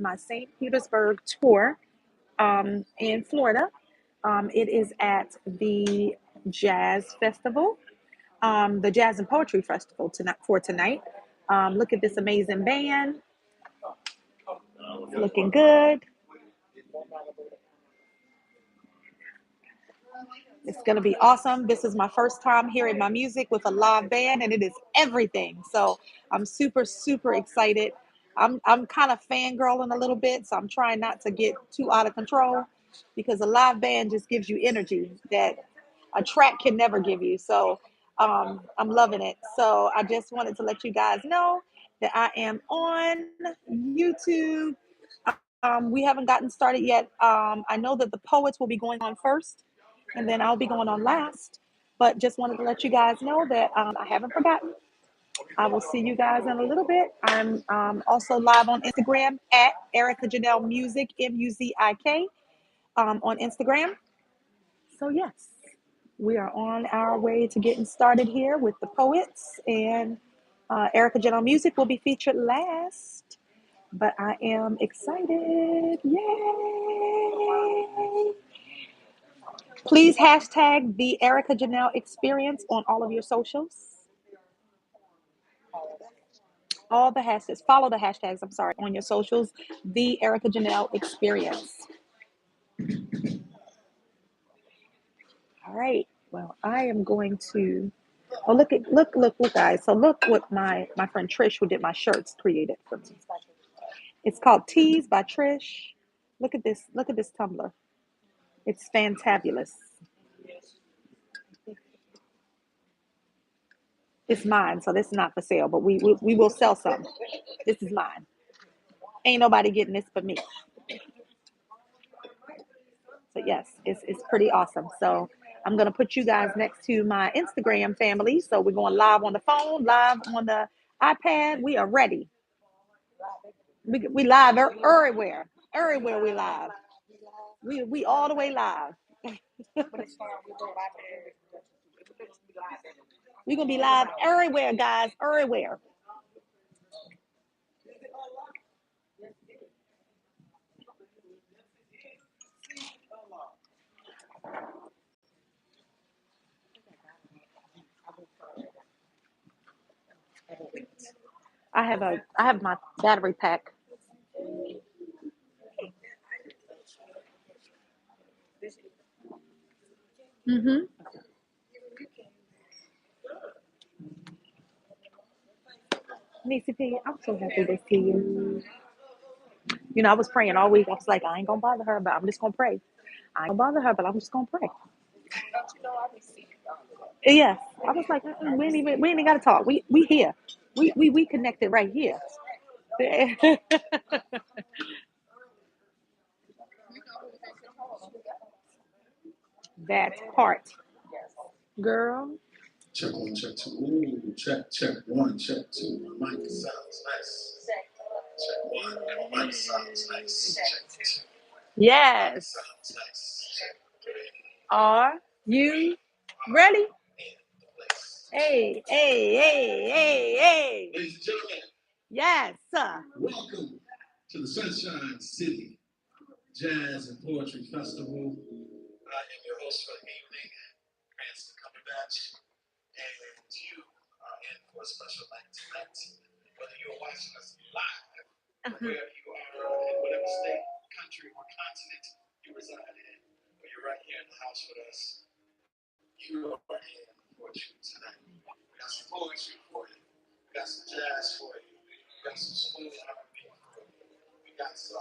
my St. Petersburg tour in Florida. It is at the Jazz Festival, the Jazz and Poetry Festival tonight. Look at this amazing band. It's looking good. It's going to be awesome. This is my first time hearing my music with a live band, and it is everything. So I'm super, super excited. I'm kind of fangirling a little bit, so I'm trying not to get too out of control because a live band just gives you energy that a track can never give you. So I'm loving it. So I just wanted to let you guys know that I am on YouTube. We haven't gotten started yet. I know that the poets will be going on first, and then I'll be going on last. But just wanted to let you guys know that I haven't forgotten. I will see you guys in a little bit. I'm also live on Instagram at Erica Janelle Music, Muzik, on Instagram. So, yes, we are on our way to getting started here with the poets, and Erica Janelle Music will be featured last. But I am excited. Yay! Please hashtag the Erica Janelle experience on all of your socials. All the hashtags. Follow the hashtags, I'm sorry, on your socials. The Erica Janelle experience. All right. Well, I am going to. Oh, look, guys. So look what my friend Trish, who did my shirts, created for me. It's called Tees by Trish. Look at this. Look at this tumbler. It's fantabulous. It's mine, so this is not for sale, but we will sell some. This is mine. Ain't nobody getting this but me. So yes, it's pretty awesome. So I'm gonna put you guys next to my Instagram family. So we're going live on the phone, live on the iPad. We are ready. We live everywhere. Everywhere we live. We all the way live. We're gonna be live everywhere, guys. Everywhere. I have my battery pack. Mm-hmm. Nisi P, I'm so happy to see you. You know, I was praying all week. I was like, I ain't gonna bother her, but I'm just gonna pray. I ain't gonna bother her, but I'm just gonna pray. Yeah, I was like, we ain't gotta talk. We here. We connected right here. That part, girl. Check one, check two. Ooh, check one, check two. My mic sounds nice. Check one, my mic sounds nice. Check two. My mic Yes. sounds nice. Check three. Are you ready? In the place. Hey, hey, hey, hey, hey. Ladies and gentlemen, Yes, sir. welcome to the Sunshine City Jazz and Poetry Festival. I am your host for the evening, Cranston Cumberbatch, and you are in for a special night tonight. Whether you are watching us live, wherever you are, in whatever state, country, or continent you reside in, or you're right here in the house with us, you are in for a treat tonight. We got some poetry for you. We got some jazz for you. We got some smooth R&B for you. We got some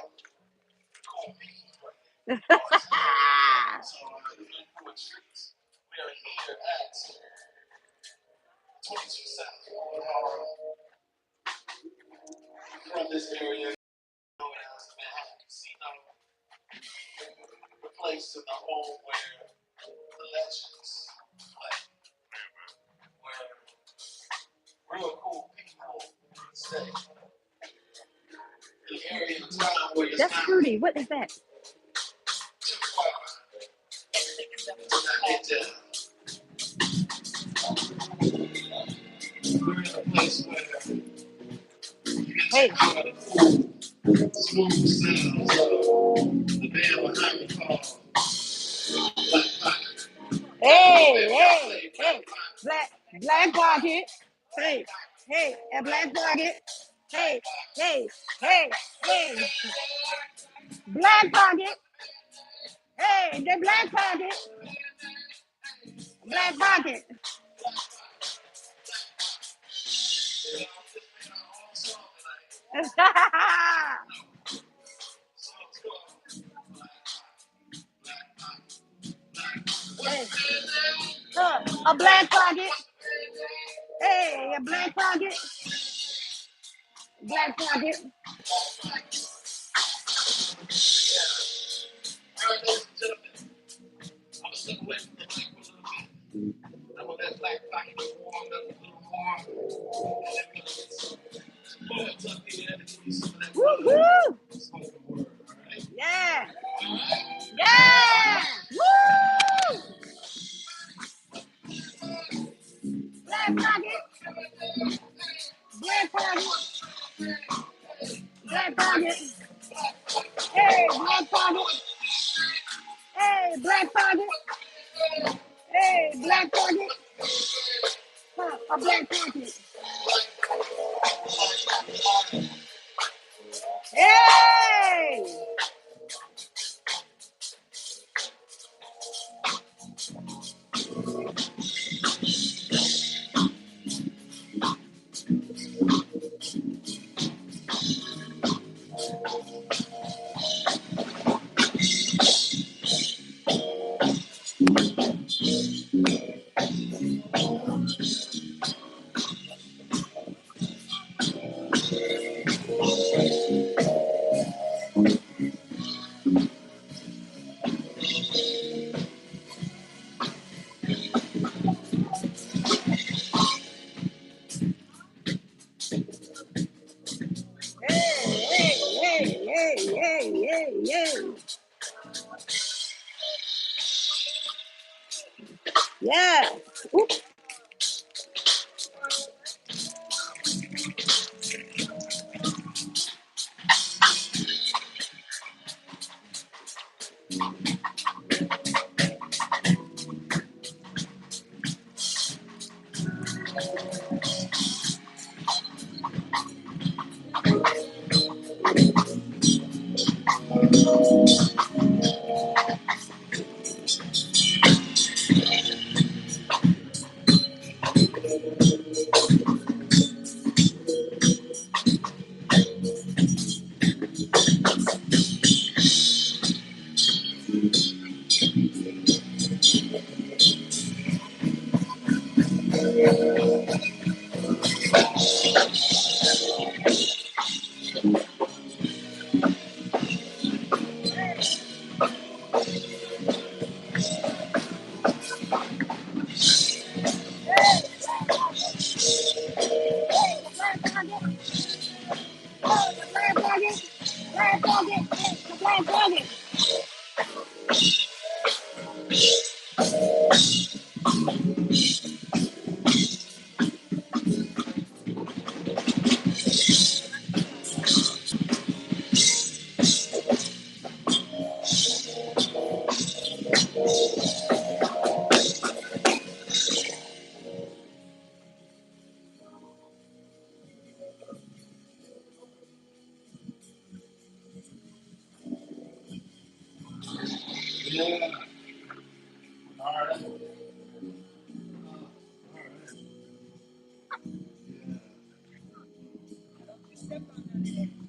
cool people for you. So you're in for a treat. We are here at 22 South from this area known as Manhattan Casino, the place in the home where the legends play, where real cool people stay. The area and time where it's That's not Fruity. What is that? too far to not get down. We're in a place where you can Hey, check out a cool Smooth sounds of the band behind me called Black Pocket. Hey, hey, hey, black pocket. Hey, hey, a black pocket. Hey, hey, hey, hey, black pocket. Hey, the black pocket. Black pocket. Hey, a black pocket. Hey, a black pocket. Black pocket. All right, ladies and gentlemen, I'm gonna step away from the mic for a little bit. I'm gonna let Black Pocket get warmed up a little more, and then we're gonna get some poets up here to give you some of that Woo-hoo. spoken word. All right. Yeah. Yeah. Woo! Black pocket. Black pocket. Black pocket. Hey, black pocket. Hey, black pocket. Hey, black pocket. Huh, a black pocket. Hey! Hey, hey, hey, hey, hey, hey. Yeah. Ooh. Black pocket. Oh, the black pocket. Black pocket. The black pocket. Yeah. All right.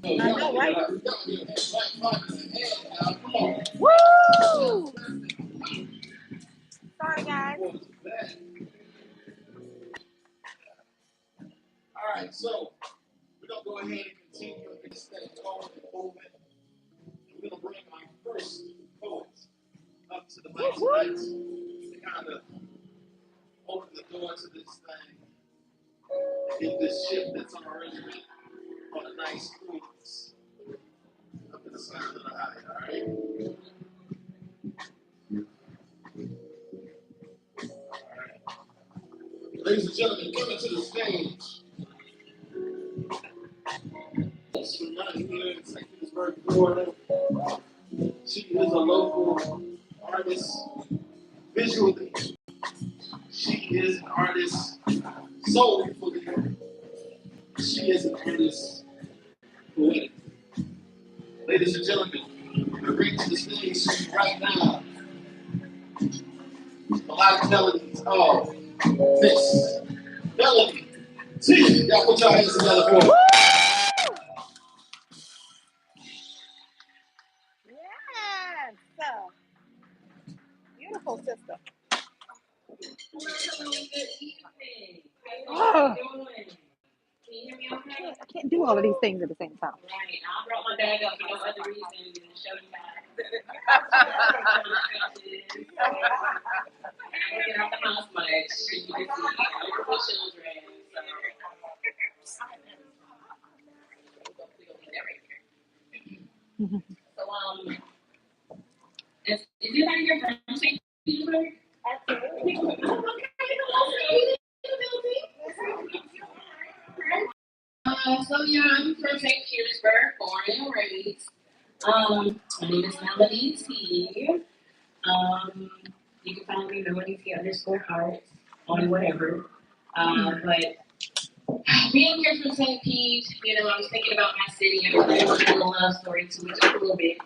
I know, right? Come Woo! Sorry, guys. on. All right, so we're gonna go ahead and continue and get this thing going and moving. We're gonna bring my first poet up to the mic tonight to kind of open the door to this thing and get this ship that's already been on a nice cruise up in the sky of the high. All right. Ladies and gentlemen, coming to the stage from right here in St. Florida. She is a local artist visually. She is an artist soulfully. She is an artist poetically. Ladies and gentlemen, we bring to the stage right now a lot of melodies of this melody. See, y'all put your hands together for it. Yes. Beautiful sister. Hello, good evening. Oh, Can you hear me okay? I can't do all of these things at the same time. Right. I brought my bag up for no other reason than to show you guys. I don't get out the house much. You can see I'm with children, so hopefully you'll be there right here. So is anybody here from St. Petersburg? Absolutely. So yeah, I'm from St. Petersburg, born and raised. My name is Melody T. You can find me Melody T underscore hearts on whatever. But being here from St. Pete, I was thinking about my city and I have a little love story to it, just a little bit.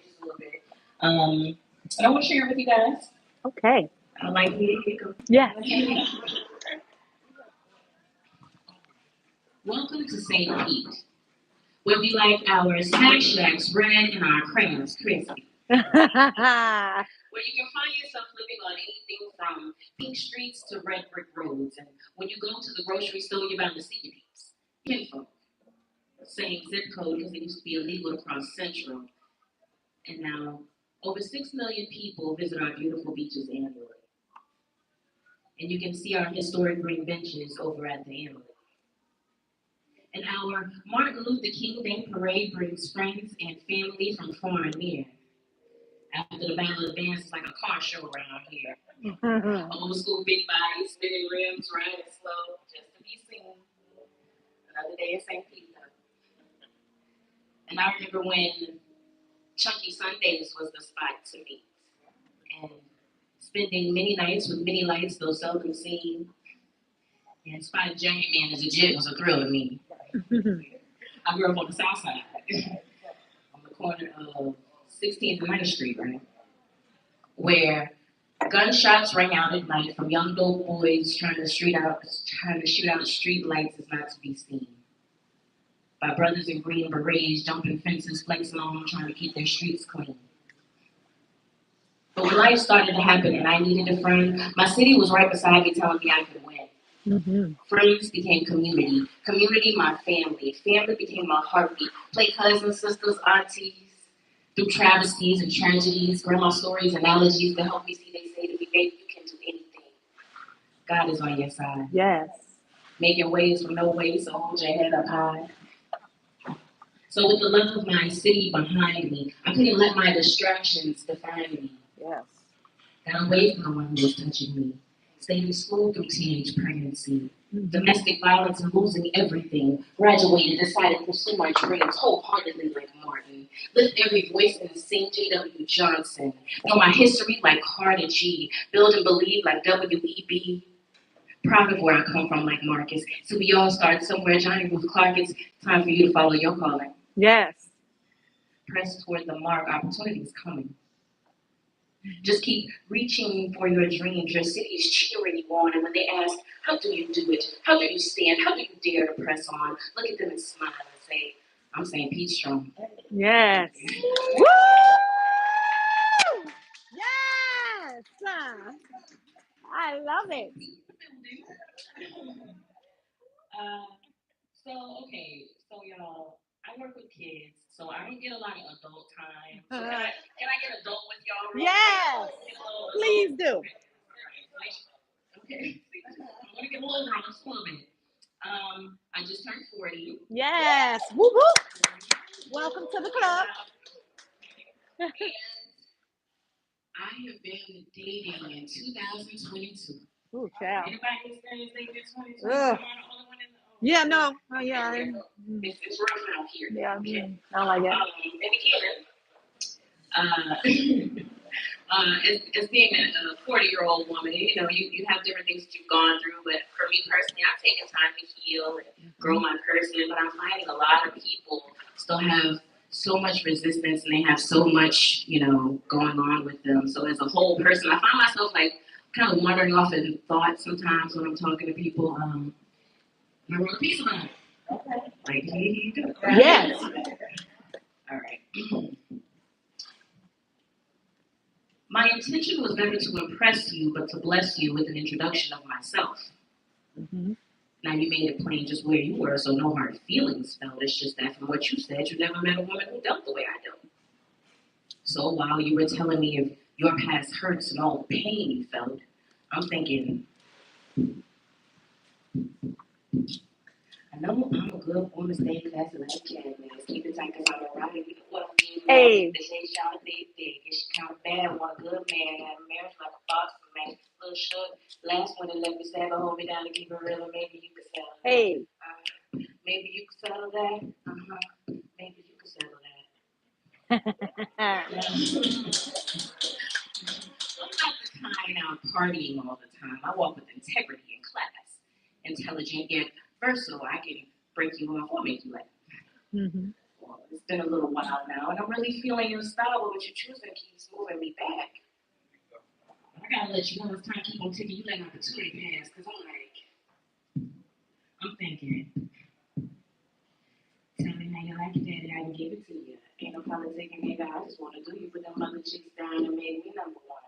And I want to share it with you guys. Okay. I like me to go. Yeah. Welcome to St. Pete, where we like our snack shacks red and our crayons crispy. Where you can find yourself living on anything from pink streets to red brick roads. And when you go to the grocery store, you're bound to see your peeps. Kinfolk. Same zip code because it used to be illegal to cross Central. And now over 6 million people visit our beautiful beaches annually. And you can see our historic green benches over at the Emily. And our Martin Luther King Day parade brings friends and family from far and near. After the Battle of the Bands, it's like a car show around here. Old school big bodies, spinning rims, riding slow, just to be seen. Another day in St. Pete. And I remember when Chunky Sundays was the spot to meet. And spending many nights with many lights, though seldom seen. And spotting Giant Man as a jit was a thrill to me. I grew up on the south side, on the corner of 16th and 9th Street, right? Where gunshots rang out at night from young dope boys trying to shoot out street lights is not to be seen. By brothers in green berets jumping fences, flexing on, trying to keep their streets clean. But when life started to happen and I needed a friend, my city was right beside me telling me I could win. Mm-hmm. Friends became community. Community, my family. Family became my heartbeat. Play cousins, sisters, aunties. Through travesties and tragedies, grandma stories, analogies to help me see they say to me, baby, you can do anything. God is on your side. Yes. Making ways from no way, so hold your head up high. So with the love of my city behind me, I couldn't let my distractions define me. Yes. Got away from the one who was touching me. Stayed in school through teenage pregnancy. Mm-hmm. Domestic violence and losing everything. Graduated, decided to pursue my dreams wholeheartedly like Martin. Lift every voice and sing J.W. Johnson. Know my history like Carter G. Build and believe like W.E.B. Proud of where I come from like Marcus. So we all start somewhere. Johnny Ruth Clark, it's time for you to follow your calling. Yes. Press toward the mark. Opportunity is coming. Just keep reaching for your dreams. Your city is cheering you on. And when they ask, how do you do it? How do you stand? How do you dare to press on? Look at them and smile and say, I'm St. Pete strong. Yes. Woo! Yes! I love it. So y'all, I work with kids, so I don't get a lot of adult time. So can I get adult with y'all? Yes, please do. Okay. I'm gonna get a little wrong, just a little bit. I just turned 40. Yes. Woo woo. Welcome to the club. And I have been dating in 2022. Ooh, child. Anybody experienced dating in 2022? Yeah, no. Yeah. It's rough out here. Yeah, okay. I don't like it. And again, As being a 40-year-old woman, you know, you have different things that you've gone through. But for me personally, I've taken time to heal and grow my person. But I'm finding a lot of people still have so much resistance and they have so much, you know, going on with them. So as a whole person, I find myself like kind of wandering off in thought sometimes when I'm talking to people. I wrote a piece about it. Okay. Like, here you go. Yes. All right. My intention was never to impress you, but to bless you with an introduction of myself. Mm-hmm. Now, you made it plain just where you were, so no hard feelings felt. It's just that from what you said, you never met a woman who dealt the way I do. So while you were telling me of your past hurts and all the pain you felt, I'm thinking, I know I'm a good woman, stay in class and like cat, man. Keep it tight, cause I'm around you. What I'm being Hey. The shit y'all big. It's kind of bad. Want a good man, have a marriage like a box man. Little shook. Last one that let me stab hold me down to keep it real. Maybe you could settle. Hey. Maybe you could settle that. Maybe you could settle that. I'm not the kind out partying all the time. I walk with integrity in class. Intelligent yet versatile. I can break you off or make you laugh. Mm-hmm. Well, it's been a little while now, and I'm really feeling your style, but what you're choosing keeps moving me back. I gotta let you know it's time to keep on ticking. You let an opportunity pass, because I'm thinking, tell me how you like it, daddy. I can give it to you. Ain't no politicking, nigga. I just want to do you. Put them other chicks down and make me number one.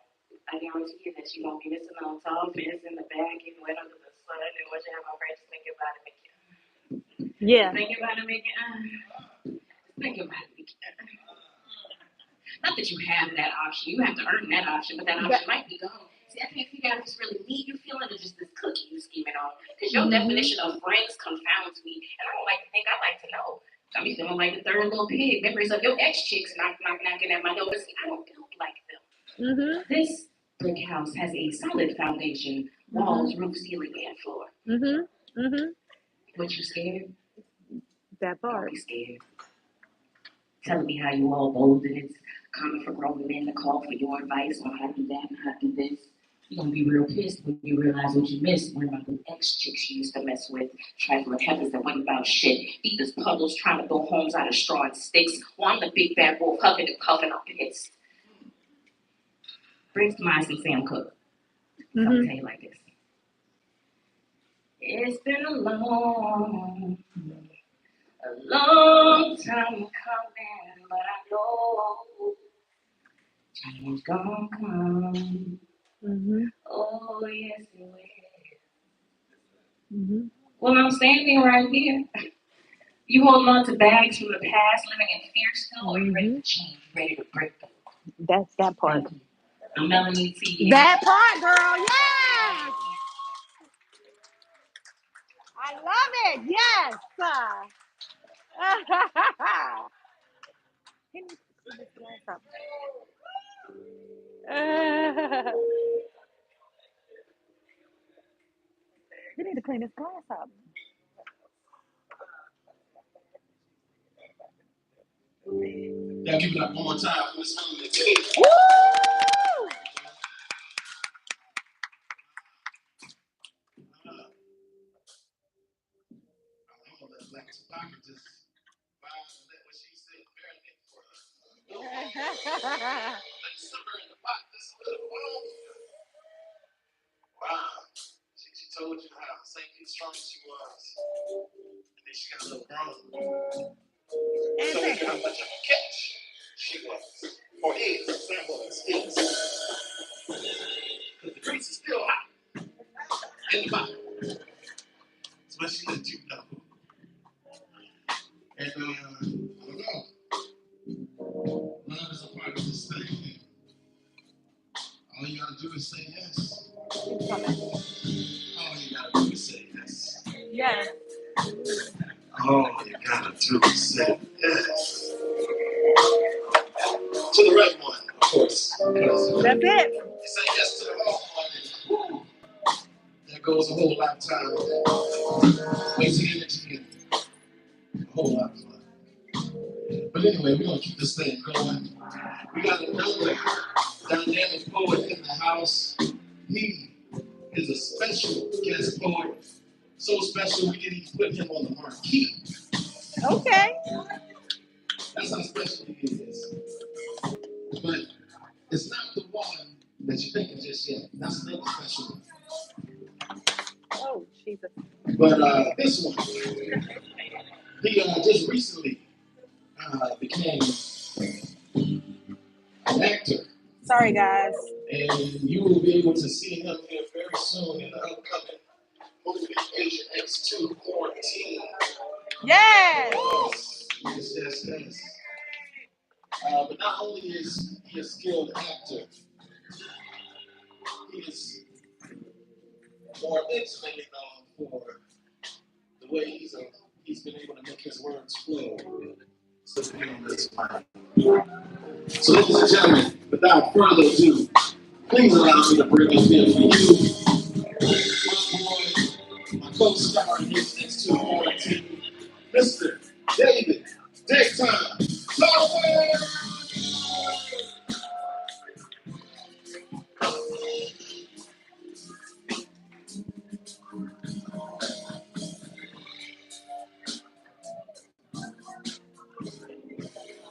I guarantee you that you won't be missing on tall fence in the back, getting wet under the sun, and what you have my friends thinking about it, making. Yeah. Thinking about it, making. Think about it. Not that you have that option. You have to earn that option, but that option might be gone. See, I can't figure out if it's really me you feeling or just this cookie you scheming on. Because your definition of friends confounds me, and I don't like to think. I like to know. I'm feeling like the third little pig. Memories of your ex-chicks knocking at my door. But see, I don't feel like them. Mm-hmm. This brick house has a solid foundation, walls, roof, ceiling, and floor. Mm-hmm. Mm-hmm. But you scared? That part. Don't be scared. Telling me how you all bold and it's common for grown men to call for your advice on how to do that and how to do this. You're gonna be real pissed when you realize what you missed. One of my ex-chicks you used to mess with, trifling heavens that wasn't about shit. Eaters puddles trying to build homes out of straw and sticks. Well, I'm the big bad wolf huffing and puffing. I'm pissed. Brings to mind some Sam Cooke. Mm-hmm. I'll tell you like this. It's been a long time coming, but I know change gonna come. Mm-hmm. Oh, yes, it will. Mm-hmm. Well, I'm standing right here. You holding on to bags from the past, living in fear still, or you ready to change, ready to break them? That's that part. I'm Melanie T. That part, girl. Yes. I love it. Yes. You need to clean this glass up. Y'all give it up one more time for this Melanie T. Woo! I'm gonna let Black Tobacco just vibe and let what she said marinate for us. Let's simmer in the pot. This is good. Wow. She told you how St. Petersburg she was. And then she got a little grown. Told you how much of a catch she was. Or is. Sam was. Is. Because the grease is still hot. In the pot. So what she let you know. And I don't know. Love is a part of this thing. All you gotta do is say yes. All you gotta do is say yes. Yes. All you gotta do is say yes. To the right one, of course. That's it. You say yes to the wrong one, and there goes a whole lot of time. Wasting energy and a whole lot of fun. But anyway, we're gonna keep this thing going. We got another dynamic poet in the house. He is a special guest poet. So special we didn't even put him on the marquee. Okay. That's how special he is. But it's not the one that you're thinking just yet. That's another special one. Oh, Jesus. But this one, he just recently became an actor. Sorry, guys. And you will be able to see him here very soon in the upcoming movie Agent X2 Quarantine. Yes. Yes. But not only is he a skilled actor, he is more intimately known for the way he's been able to make his words flow. So, ladies and gentlemen, without further ado, please allow me to bring up here for you my boy, my co-star in his next two quarantine, Mr. David Daytime.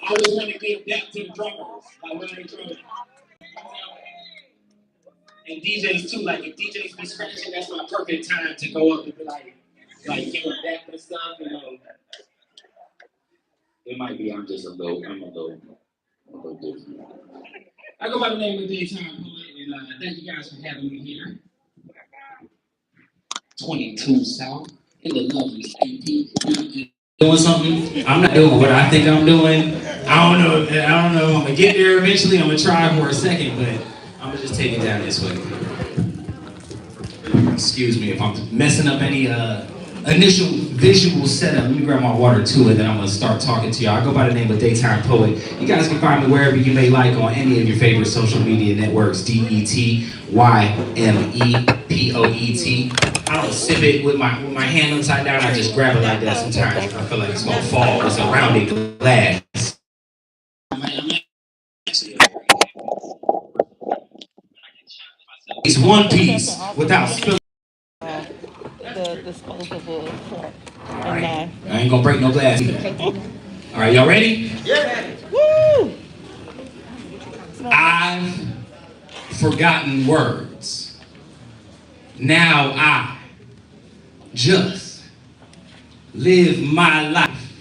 I always want to give that to the drummers, like when they drum. And DJs too, like if DJs be scratching, that's my perfect time to go up and be like give them that and stuff, you know. It might be I'm a little different. I go by the name of Daytime Poet, and thank you guys for having me here. 22 South in the lovely St.Petersburg. Doing something I'm not doing what I think I'm doing. I don't know. I'm gonna get there eventually. I'm gonna try for a second, but I'm gonna just take it down this way. Excuse me if I'm messing up any initial visual setup. Let me grab my water too, and then I'm gonna start talking to y'all. I go by the name of Daytime Poet. You guys can find me wherever you may like on any of your favorite social media networks. DETYMEPOET. I don't sip it with my hand upside down. I just grab it like that sometimes. I feel like it's gonna fall. It's a rounded glass. It's one piece without spilling. The disposable fork. All right. I ain't gonna break no glass either. All right, y'all ready? Yeah. Woo! I've forgotten words. Now I just live my life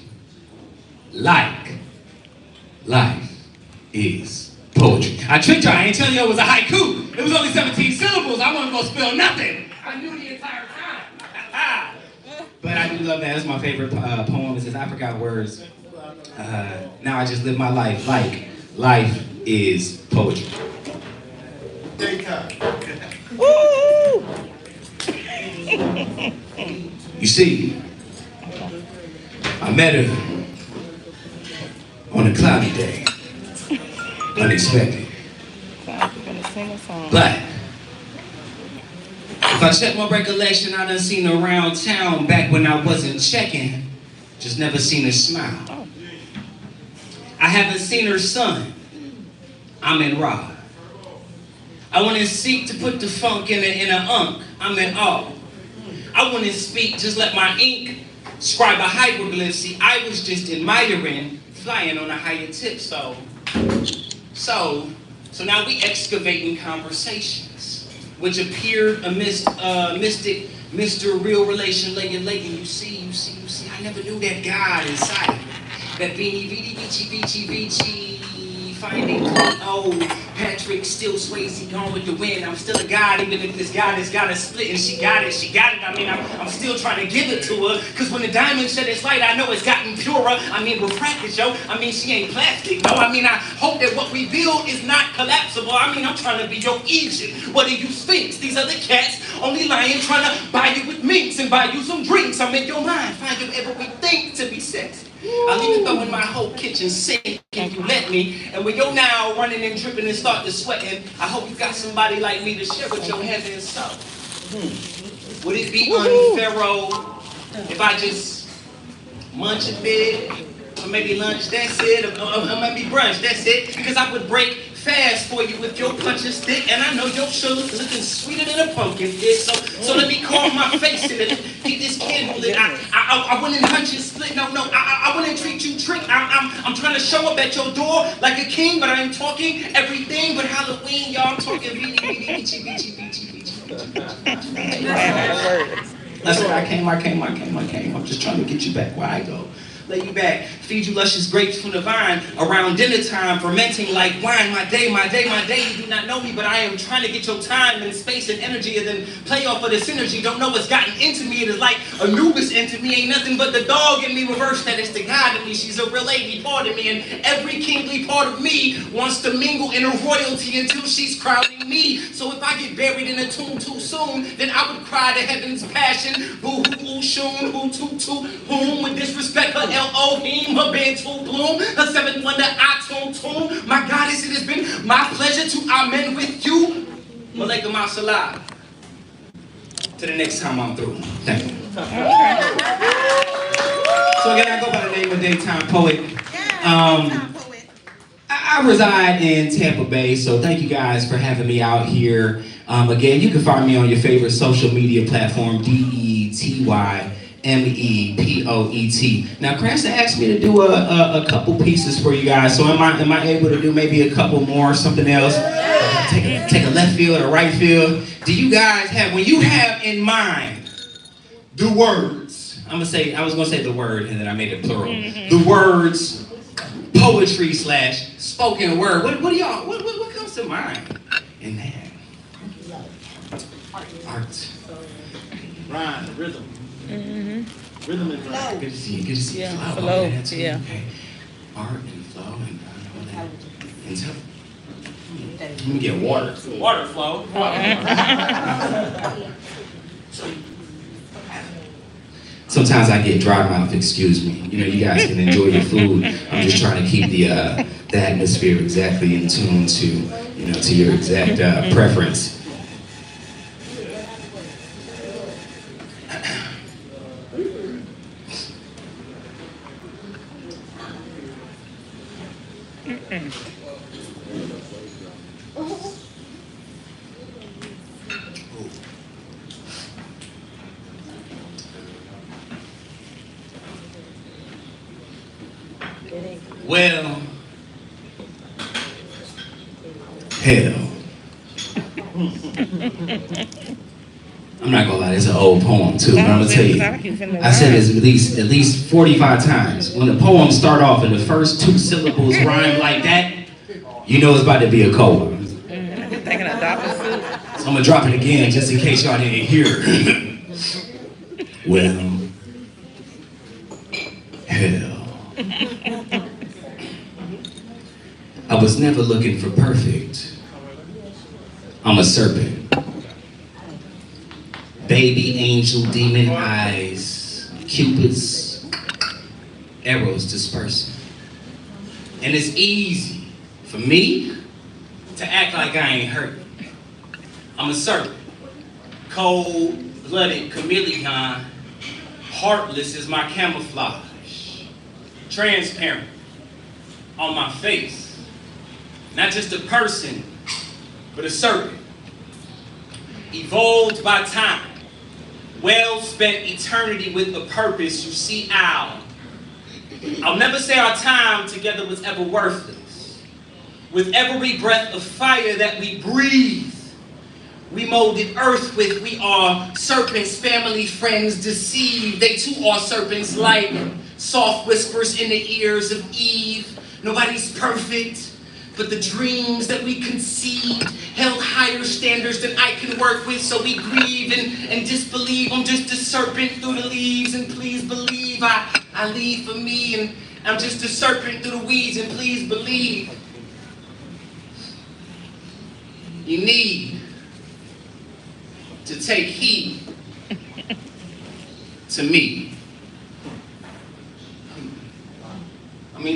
like life is poetry. I tricked y'all. I ain't telling you it was a haiku. It was only 17 syllables. I wasn't gonna spell nothing. I knew the entire time. But I do love that. That's my favorite poem. It says, I forgot words. Now I just live my life like life is poetry. Woo! You see, I met her on a cloudy day. Unexpected. But if I check my recollection, I done seen her around town back when I wasn't checking. Just never seen her smile. I haven't seen her son. I'm in raw. I wouldn't seek to put the funk in a unk. I'm in awe. I wouldn't speak, just let my ink scribe a hieroglyph. See, I was just admiring, flying on a higher tip. So now we excavating conversations, which appeared amidst mystic, Mr. Real Relation, layin'. You see, I never knew that God inside. That vici, finding Patrick still Swayze gone with the wind. I'm still a God, even if this God has got a split and she got it. I mean, I'm still trying to give it to her, cause when the diamond shed its light, I know it's gotten purer. I mean, we're practice, yo. I mean, she ain't plastic, no. I mean, I hope that what we build is not collapsible. I mean, I'm trying to be your Egypt. What are you Sphinx? These other cats only lying, trying to buy you with minks and buy you some drinks. I make your mind find you everything to be sexy. I leave it though in my whole kitchen sink if you let me. And when you're now running and dripping and start to sweating, I hope you got somebody like me to share with your heavy and soul. Would it be unfair if I just munch a bit, or maybe lunch, that's it, or maybe brunch, that's it. Because I would break fast for you with your punching stick, and I know your sugar's looking sweeter than a pumpkin stick. So let me carve my face in it, get this candle lit. I wouldn't hunch and split, no, I wouldn't treat you trick. I'm trying to show up at your door like a king, but I ain't talking everything but Halloween, y'all. I'm talking beachy. That's where I came. I'm just trying to get you back where I go. Lay you back, feed you luscious grapes from the vine. Around dinner time, fermenting like wine. My day, you do not know me, but I am trying to get your time and space and energy and then play off of the synergy. Don't know what's gotten into me. It is like Anubis into me. Ain't nothing but the dog in me reversed. That is the God in me. She's a real lady part of me, and every kingly part of me wants to mingle in a royalty until she's crowding me. So if I get buried in a tomb too soon, then I would cry to heaven's passion. Boo hoo shoon, hoo toot whom would disrespect her Elohim, her bed to bloom, her seventh wonder Atum tomb. My goddess, it has been my pleasure to amen with you. Malaikum Salah. To the next time I'm through. Thank you. So again, I go by the name of Daytime Poet. I reside in Tampa Bay, so thank you guys for having me out here. Again, you can find me on your favorite social media platform, DETYMEPOET. Now, Cranston asked me to do a couple pieces for you guys, so am I able to do maybe a couple more, something else? Take a left field or right field? Do you guys have, when you have in mind the words, I was gonna say the word, and then I made it plural. The words poetry / spoken word. What do y'all? What comes to mind in that? Art. Rhyme, rhythm. Rhythm and flow. Good to see you. Yeah, flow. Okay. Art and flow and so. Let me get water. Water flow. Sometimes I get dry mouth, excuse me. You know, you guys can enjoy your food. I'm just trying to keep the atmosphere exactly in tune to your exact preference. Well, hell. I'm not gonna lie, it's an old poem too, but I'm gonna tell you. I said this at least 45 times. When the poems start off and the first 2 syllables rhyme like that, you know it's about to be a cold one. So I'm gonna drop it again just in case y'all didn't hear. Well, hell. I was never looking for perfect. I'm a serpent. Baby angel demon eyes, Cupid's arrows dispersing. And it's easy for me to act like I ain't hurt. I'm a serpent, cold-blooded chameleon, heartless is my camouflage, transparent on my face. Not just a person, but a serpent. Evolved by time. Well-spent eternity with a purpose. You see, I'll never say our time together was ever worthless. With every breath of fire that we breathe, we molded earth with. We are serpents, family, friends, deceived. They too are serpents, like soft whispers in the ears of Eve. Nobody's perfect. But the dreams that we conceived held higher standards than I can work with, so we grieve and disbelieve. I'm just a serpent through the leaves, and please believe I leave for me, and I'm just a serpent through the weeds, and please believe. You need to take heed to me.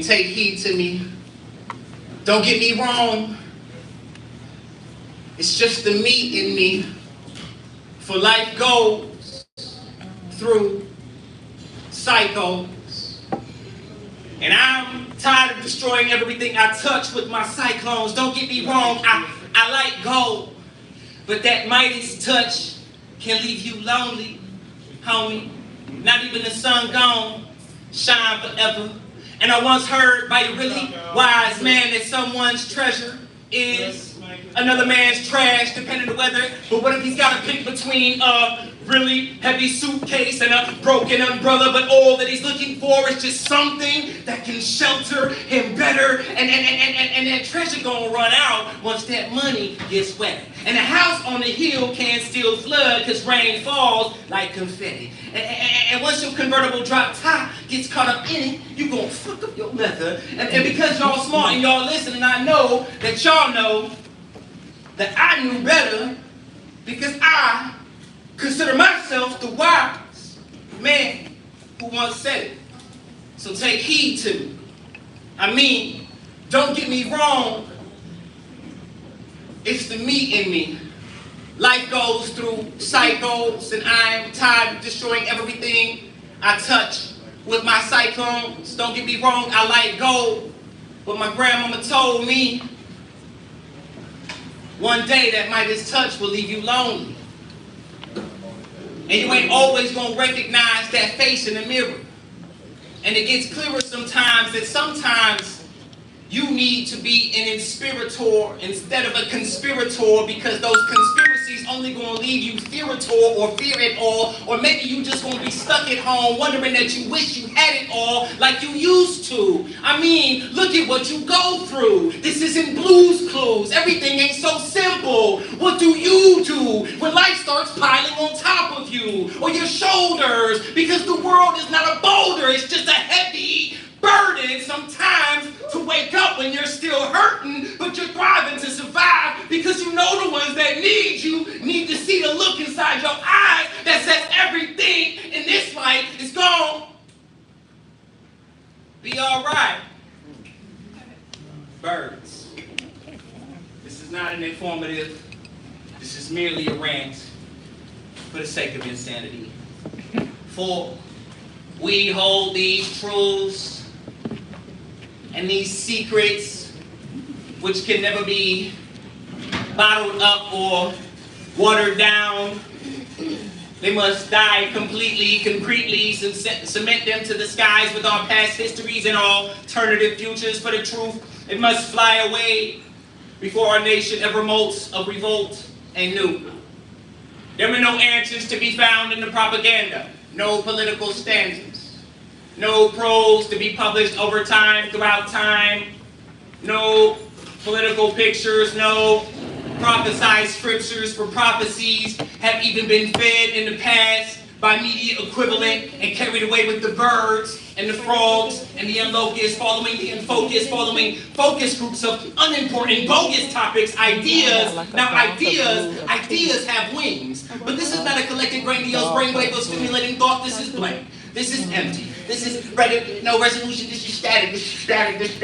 Take heed to me. Don't get me wrong, it's just the meat in me. For life goes through cycles, And I'm tired of destroying everything I touch with my cyclones. Don't get me wrong, I like gold. But that Midas touch can leave you lonely, homie. Not even the sun gone, shine forever. And I once heard by a really wise man that someone's treasure is another man's trash, depending on the weather. But what if he's got to pick between a really heavy suitcase and a broken umbrella, but all that he's looking for is just something that can shelter him better, and that treasure gonna run out once that money gets wet. And a house on the hill can still flood because rain falls like confetti. And once your convertible drop top gets caught up in it, you gonna fuck up your leather. And because y'all smart and y'all listening, I know that y'all know that I knew better because I consider myself the wise man who once said it. So take heed to me. I mean, don't get me wrong, it's the me in me. Life goes through cycles, and I'm tired of destroying everything I touch with my cyclones. Don't get me wrong, I like gold, but my grandmama told me one day that Midas touch will leave you lonely. And you ain't always gonna recognize that face in the mirror. And it gets clearer sometimes that sometimes you need to be an inspirator instead of a conspirator, because those conspiracies only gonna leave you fearator or fear it all, or maybe you just gonna be stuck at home wondering that you wish you had it all like you used to. I mean, look at what you go through. This isn't Blue's Clues. Everything ain't so simple. What do you do when life starts piling on top of you or your shoulders? Because the world is not a boulder, it's just a heavy burden sometimes to wake up when you're still hurting, but you're thriving to survive, because you know the ones that need you need to see the look inside your eyes that says everything in this life is gonna be all right. Birds. This is not an informative, this is merely a rant for the sake of insanity. For we hold these truths and these secrets which can never be bottled up or watered down. They must die completely, concretely, cement them to the skies with our past histories and alternative futures. For the truth, it must fly away before our nation ever molts of revolt anew. There are no answers to be found in the propaganda, no political stanzas. No prose to be published over time, throughout time. No political pictures, no prophesied scriptures, for prophecies have even been fed in the past by media equivalent and carried away with the birds and the frogs and the locusts, following the unfocused, following focus groups of unimportant, bogus topics, ideas. Now ideas have wings, but this is not a collected grandiose brainwave of stimulating thought. This is blank. This is empty. This is no resolution. This is static. This is static. This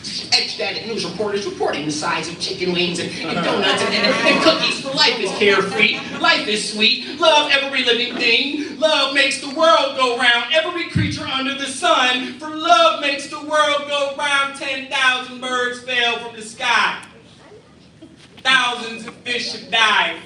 is ecstatic. News reporters reporting the size of chicken wings and donuts and cookies. For life is carefree. Life is sweet. Love every living thing. Love makes the world go round. Every creature under the sun. For love makes the world go round. 10,000 birds fell from the sky. Thousands of fish have died.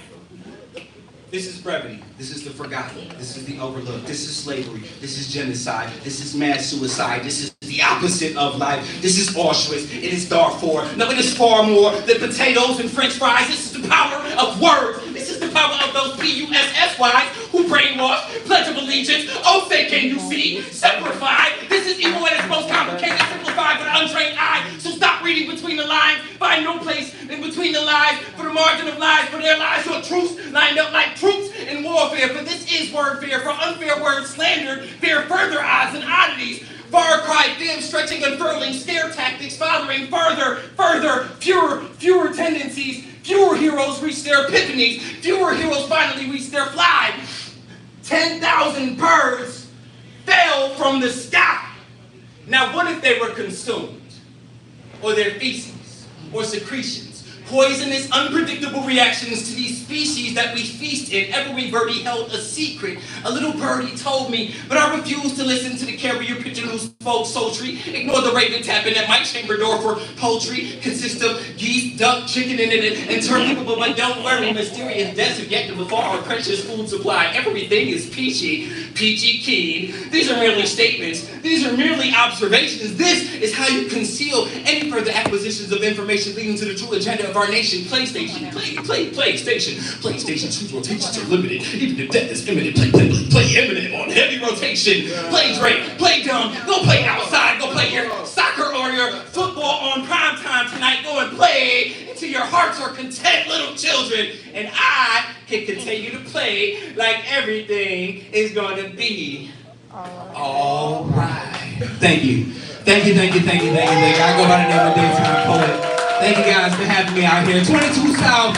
This is brevity. This is the forgotten. This is the overlooked. This is slavery. This is genocide. This is mass suicide. This is the opposite of life. This is Auschwitz. It is Darfur. No, it is far more than potatoes and french fries. This is the power of words. This is the power of those PUSSYs who brainwash, pledge of allegiance. Oh, say, can you see? Simplify. This is evil at its most complicated. Simplified for the untrained eye. So stop reading between the lines. Find no place in between the lies, for the margin of lies, for their lies or truths lined up like troops in warfare. For this is wordfare, for unfair words slandered, fear further odds and oddities. Far cry dim, stretching, unfurling, scare tactics, fathering further, fewer tendencies. Fewer heroes reach their epiphanies. Fewer heroes finally reach their flight. 10,000 birds fell from the sky. Now what if they were consumed? Or their feces? Or secretions Poisonous, unpredictable reactions to these species that we feast in. Every birdie held a secret. A little birdie told me, but I refused to listen to the carrier pigeon who spoke sultry. Ignore the raven tapping at my chamber door for poultry. Consists of geese, duck, chicken, and turkey. But don't worry, mysterious deaths have yet to befall our precious food supply. Everything is peachy, peachy keen. These are merely statements. These are merely observations. This is how you conceal any further acquisitions of information leading to the true agenda of our nation. PlayStation, PlayStation. PlayStation's whose rotations are limited. Even if death is imminent, play imminent on heavy rotation. Play Drake, play dumb. Go play outside. Go play your soccer or your football on prime time tonight. Go and play until your hearts are content, little children. And I can continue to play like everything is going to be all right. Thank you. I go by the name of Daytime Poet. Thank you guys for having me out here. 22 South.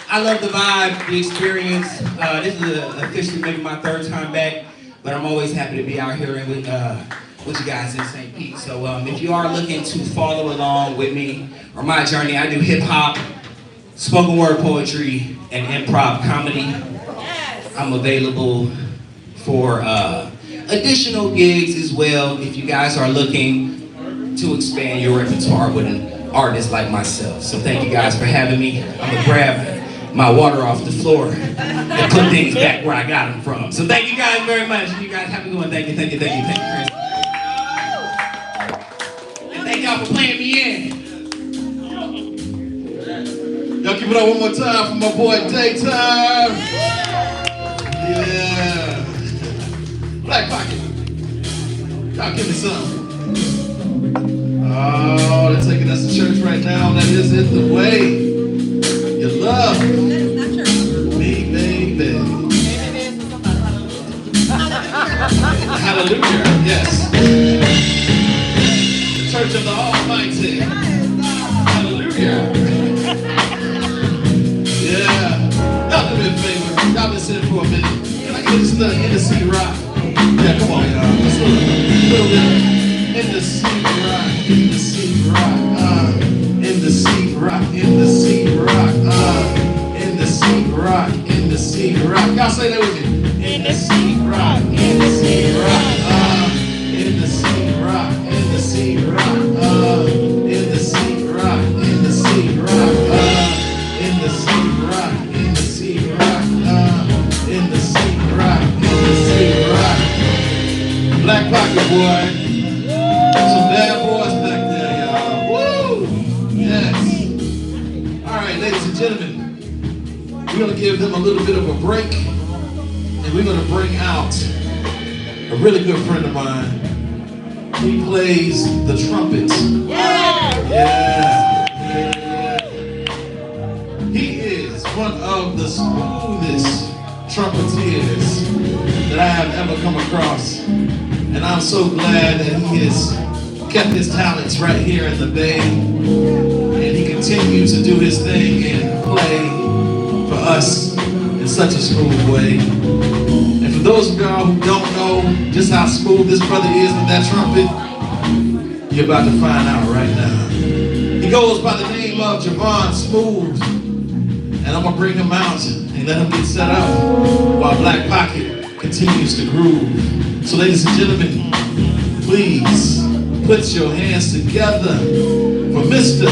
I love the vibe, the experience. This is officially maybe my third time back, but I'm always happy to be out here and with you guys in St. Pete. So if you are looking to follow along with me or my journey, I do hip hop, spoken word poetry, and improv comedy. I'm available for additional gigs as well if you guys are looking to expand your repertoire with an artist like myself. So thank you guys for having me. I'm gonna grab my water off the floor and put things back where I got them from. So thank you guys very much. You guys have a good one. Thank you. And thank y'all for playing me in. Y'all give it up one more time for my boy Daytime. Yeah. Black Pocket. Y'all give me some. Oh, they're taking us to church right now. That isn't the way. You love me, baby. Hallelujah. Yes. The Church of the Almighty. Hallelujah. Yeah. Y'all do me a favor. Y'all been sitting for a minute. Can I get this little Hennessy rock? Yeah, come on, y'all. Let's do a little bit. In the sea rock, in the sea rock, in the sea rock, in the sea rock, in the sea rock, in the sea rock. Y'all say that with me. In the sea rock, in the sea rock, in the sea rock, in the sea rock, in the sea rock, in the sea rock, in the sea rock, in the sea rock, in the sea rock, in the sea rock. Black Pocket boy. Some bad boys back there, y'all. Woo! Yes. All right, ladies and gentlemen, we're going to give them a little bit of a break, and we're going to bring out a really good friend of mine. He plays the trumpet. Yeah. He is one of the smoothest trumpeters that I have ever come across. And I'm so glad that he has kept his talents right here in the Bay. And he continues to do his thing and play for us in such a smooth way. And for those of y'all who don't know just how smooth this brother is with that trumpet, you're about to find out right now. He goes by the name of Javon Smooth. And I'm going to bring him out and let him get set up while Black Pocket continues to groove. So ladies and gentlemen, please put your hands together for Mr.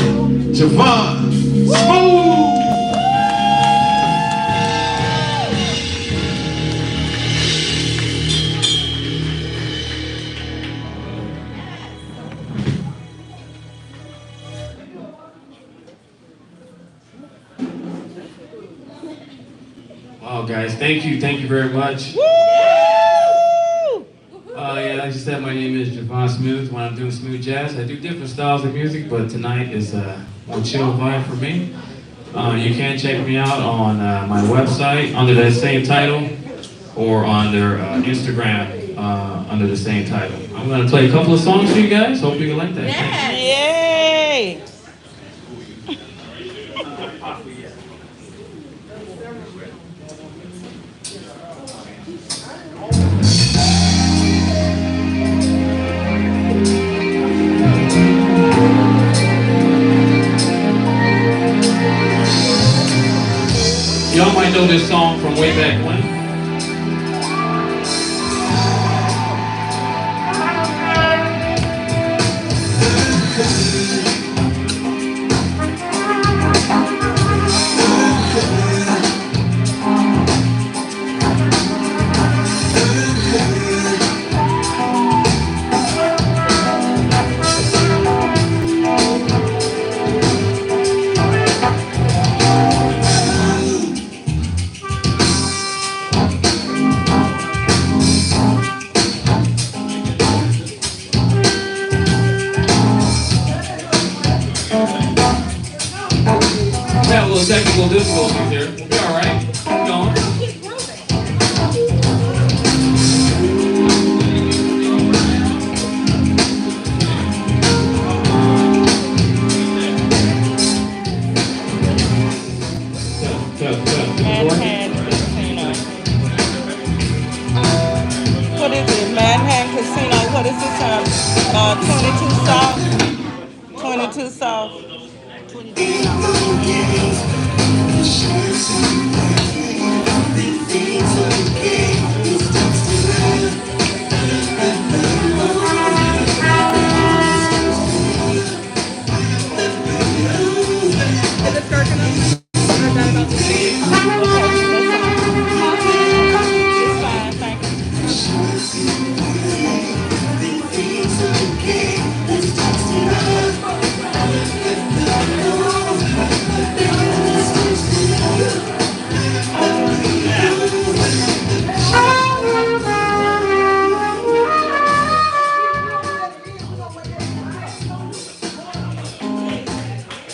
Javon Smooth. Wow, guys, thank you very much. Like I said, my name is Javon Smooth. When I'm doing smooth jazz, I do different styles of music, but tonight is a more chill vibe for me. You can check me out on my website under that same title, or on their Instagram under the same title. I'm going to play a couple of songs for you guys. Hope you like that. Yeah. Yay! Y'all might know this song from way back when. We have a little technical difficulties here. We'll be alright. Keep going. Manhattan Casino. What is it? Manhattan Casino. What is this? 22 South. 22 South. Okay, it's fine. Thank you.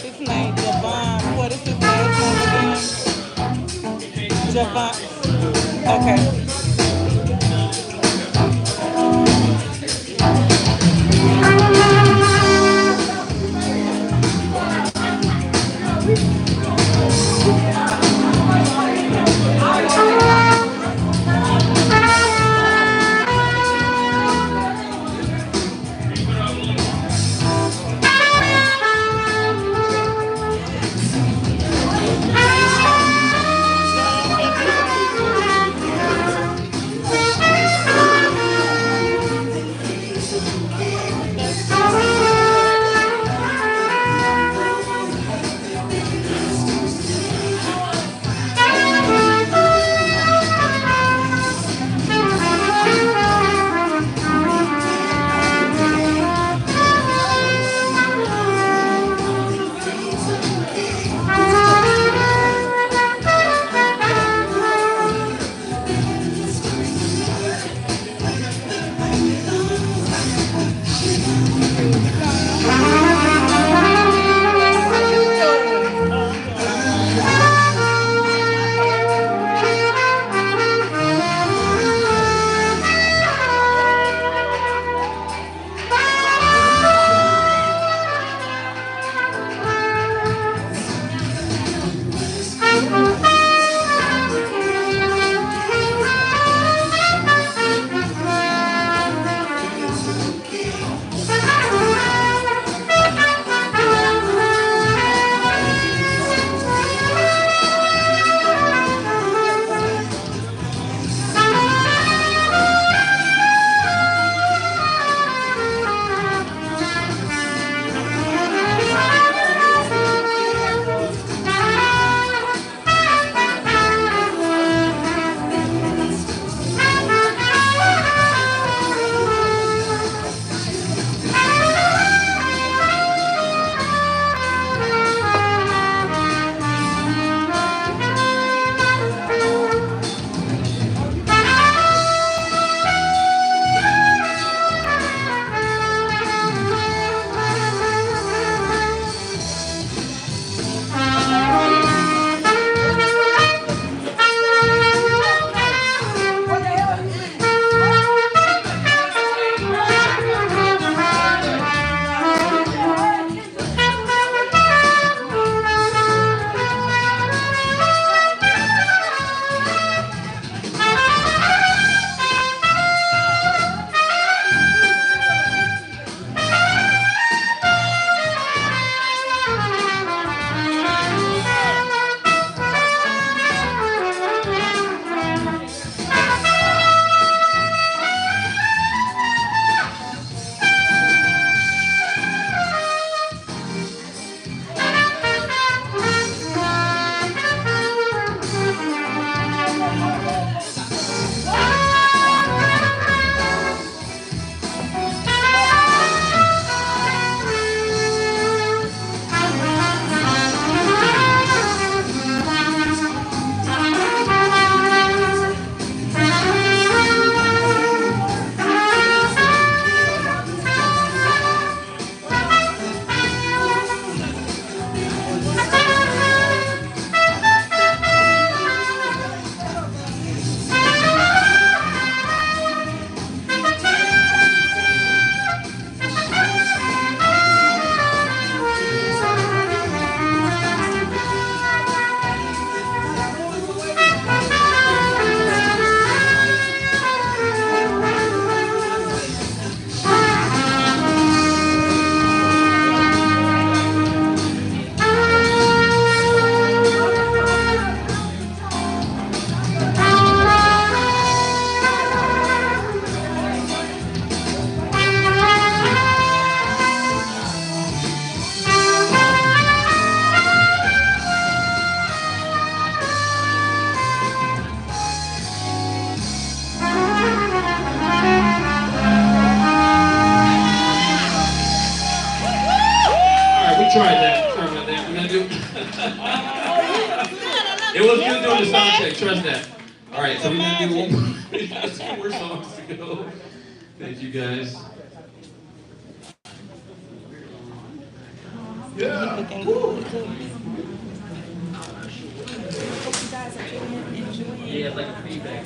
His name Javon. What is his last name again? Javon. Okay. How you doing? Oh, I'm doing all right. It was good doing the sound check, trust that. All right, so we're gonna do one more. We got 2 more songs to go. Thank you guys. Yeah. Looking good too. Yeah, like feedback.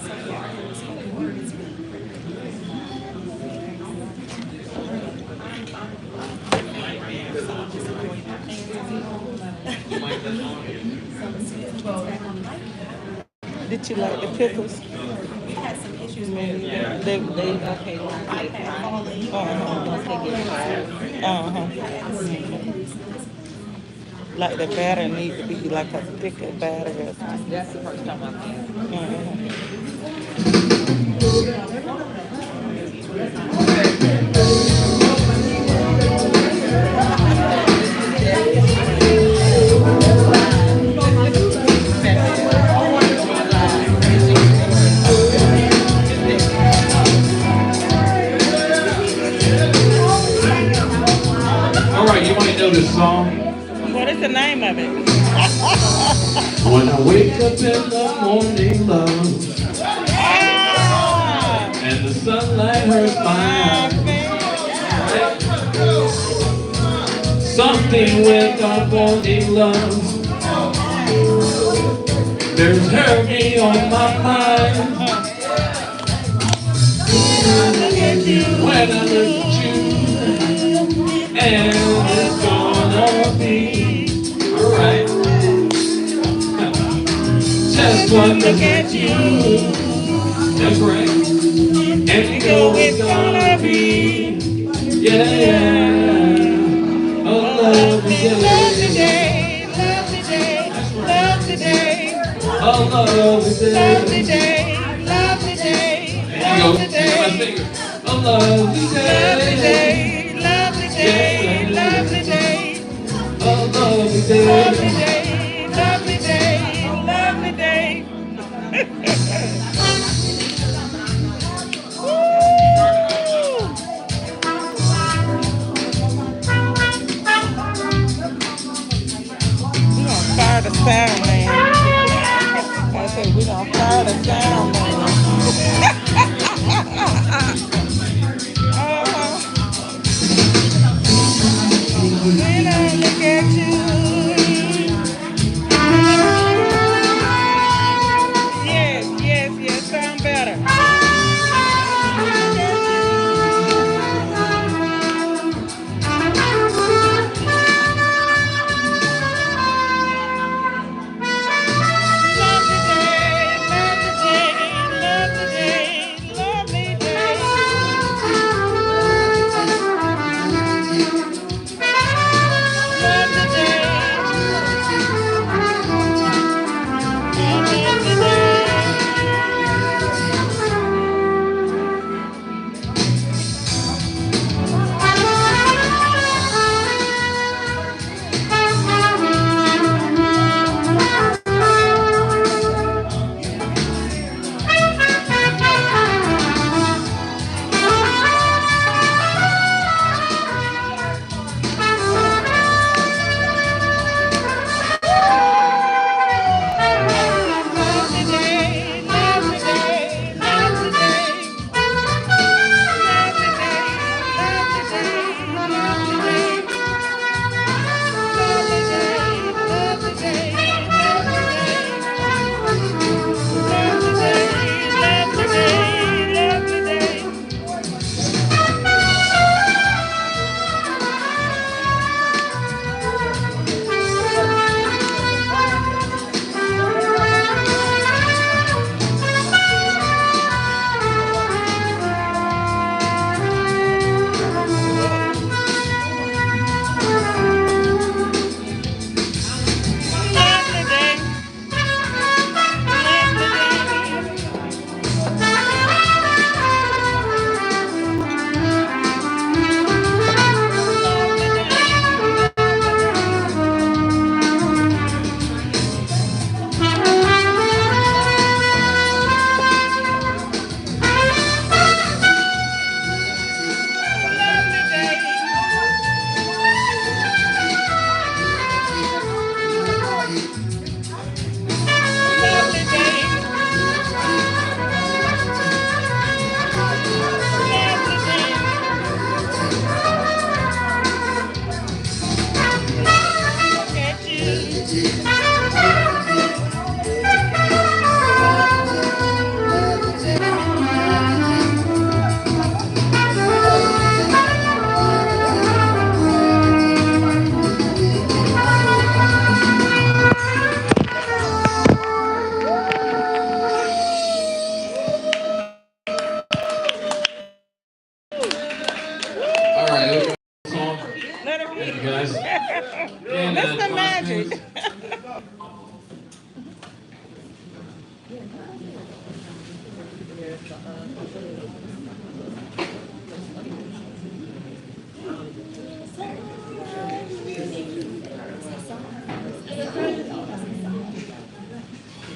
Did you like the pickles? Yeah. They okay. Like the batter need to be like a thicker batter or something. That's the first time I've had it. All right, you might know this song. What is the name of it? When I wake up in the morning, love, Ah, and the sunlight hurts my eyes. Something with our morning love. There's hurry on my mind. When I look at you, and it's gonna be alright. Just one look at you. That's right. And you know it's gonna be, yeah, yeah. A lovely day. lovely day, lovely day, A lovely lovely day. day, lovely day, There you go. lovely Here's my day. finger. A lovely Lovely day. day, lovely day, Yeah. lovely day, A lovely lovely day. day, lovely day, lovely day. Woo! We gonna fire the sound man. I said we gonna fire the sound man. Uh-huh. When I look at you. Yes, yes, yes, sound better.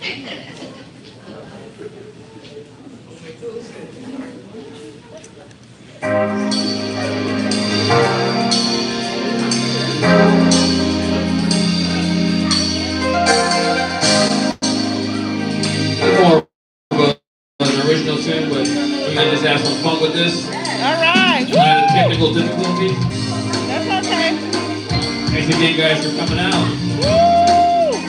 More of an original tune, but we're gonna just have some fun with this. All right. Minor Woo! technical difficulties. That's okay. Thanks again, guys, for coming out. Woo!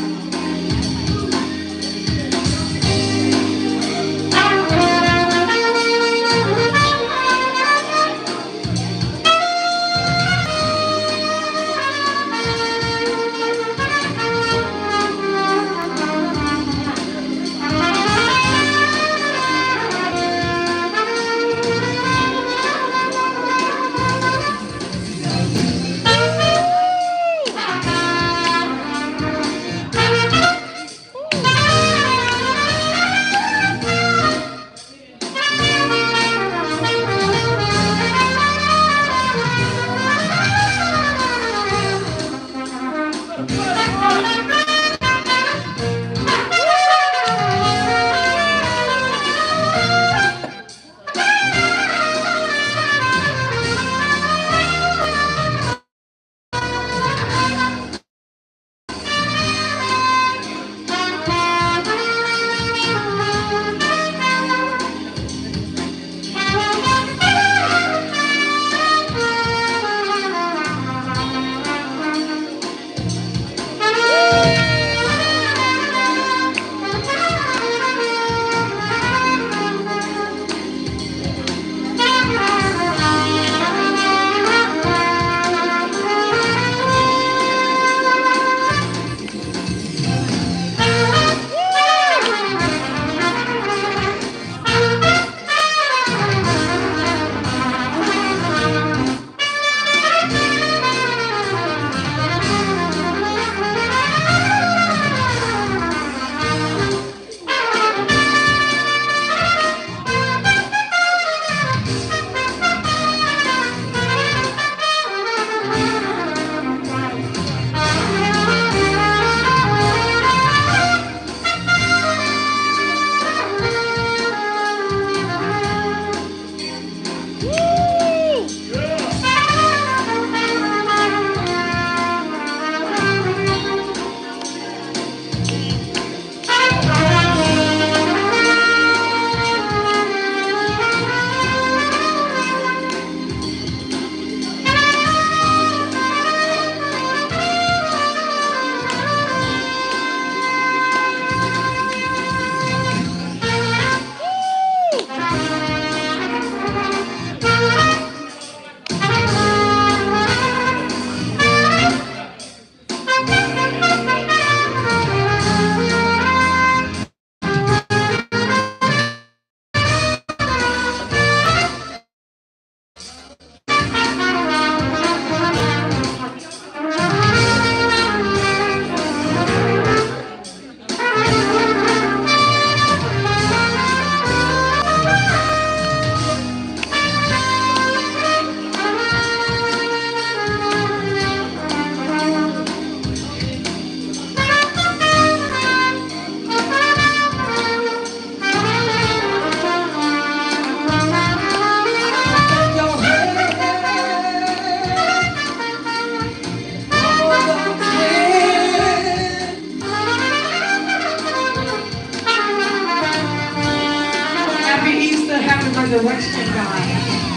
Happy Easter, happy resurrection, God.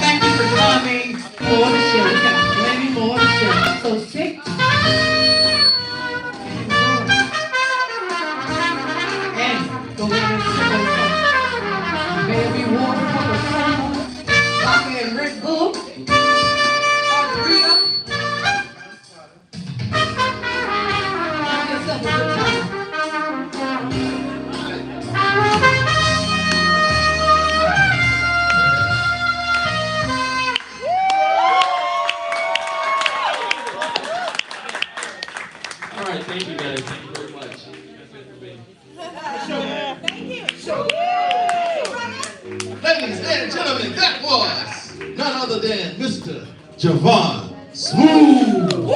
Thank you for coming. More to share. We got plenty more to share. So sit and go ahead and sip on. May it be warm for the sun. Coffee and Red Bull. Margarita. Have yourself a good time. All right, thank you, guys. Thank you very much. That's it for me. Ladies and gentlemen, that was none other than Mr. Javon Smooth.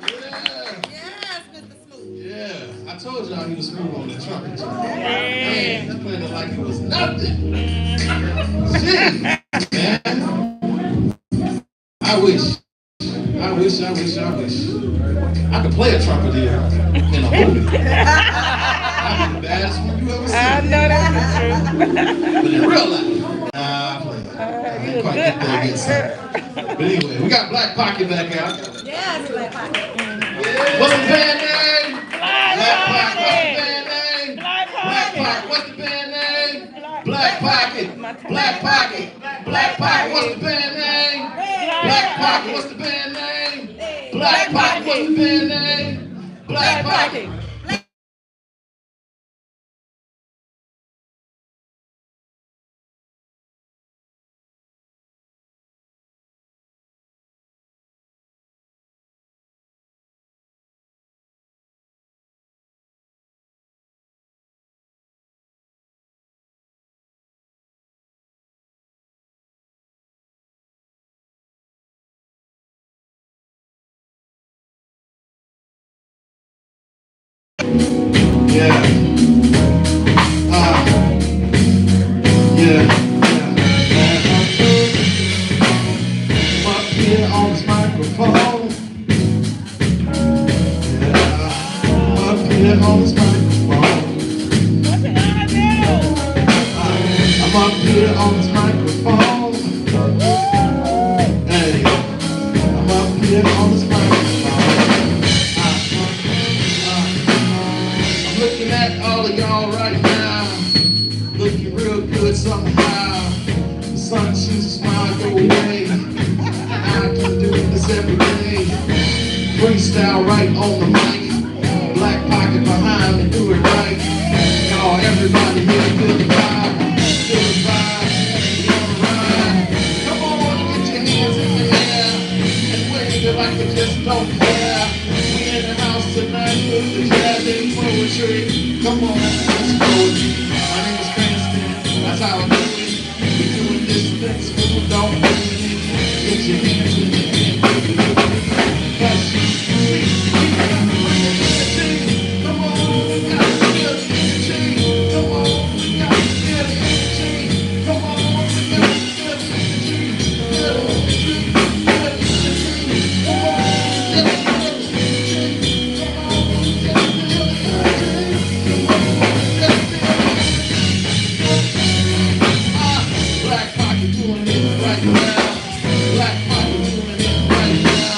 Yeah. Yes, Mr. Smooth. Yeah. told y'all he was smooth on the trumpet. Man, he's playing it like it was nothing. Jeez, man. I wish. I could play a trumpet here in a movie. I'd be the baddest one you ever seen. I know that's the truth. But in real life, nah, I play it. I ain't quite get there yet. But anyway, we got Black Pocket back out. Yes, Black Pocket. What's the band name? Black Pocket. What's the band name? Black Pocket. What's the band name? Black Pocket. Black Pocket. What's the band name? Black Pocket. What's the band name? Black Pocket. What's the band name? Black Pocket. Yeah. Yeah. I'm up here on this microphone. Yeah. I'm up here on this microphone. I'm up here on this microphone. Hey. I'm up here on this microphone. I'm looking at all of y'all right now. Looking real good somehow. The sun shoots a smile your way. I can do this every day. Freestyle right on the mic. Black Pocket behind me, do it right. Y'all, everybody here, feel the vibe. Feel the vibe. We on the ride. Come on, get your hands in the air and wave it like you just don't care. We in the house tonight with the jazz and poetry. Come on, let's go. My name is Cranston. That's how I do it. We doing this thing so people don't do it. Get your hands in the air. Come on, we got to feel it. Come on, we got to feel it. Come on, we got to feel Black Pocket doing it right now. Black Pocket doing it right now.